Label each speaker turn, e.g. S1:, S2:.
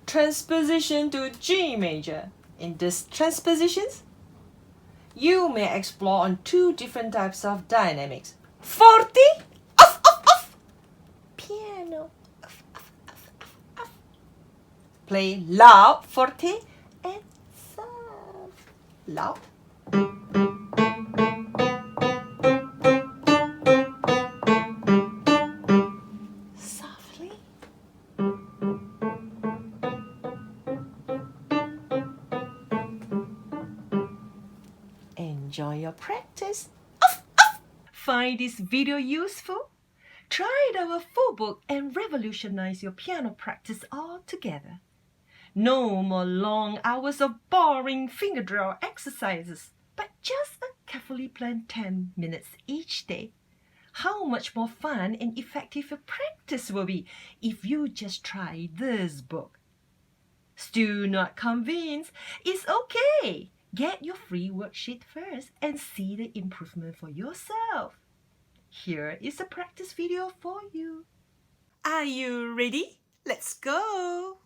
S1: transposition to G major. In these transpositions, you may explore on two different types of dynamics. Forte, off, off, off. Piano, off, off, off, off, off. Play loud, forte, and soft, loud. Softly. Enjoy your practice. Find this video useful? Try our full book and revolutionize your piano practice altogether. No more long hours of boring finger drill exercises, but just a carefully planned 10 minutes each day. How much more fun and effective your practice will be if you just try this book. Still not convinced? It's okay. Get your free worksheet first and see the improvement for yourself. Here is a practice video for you. Are you ready? Let's go!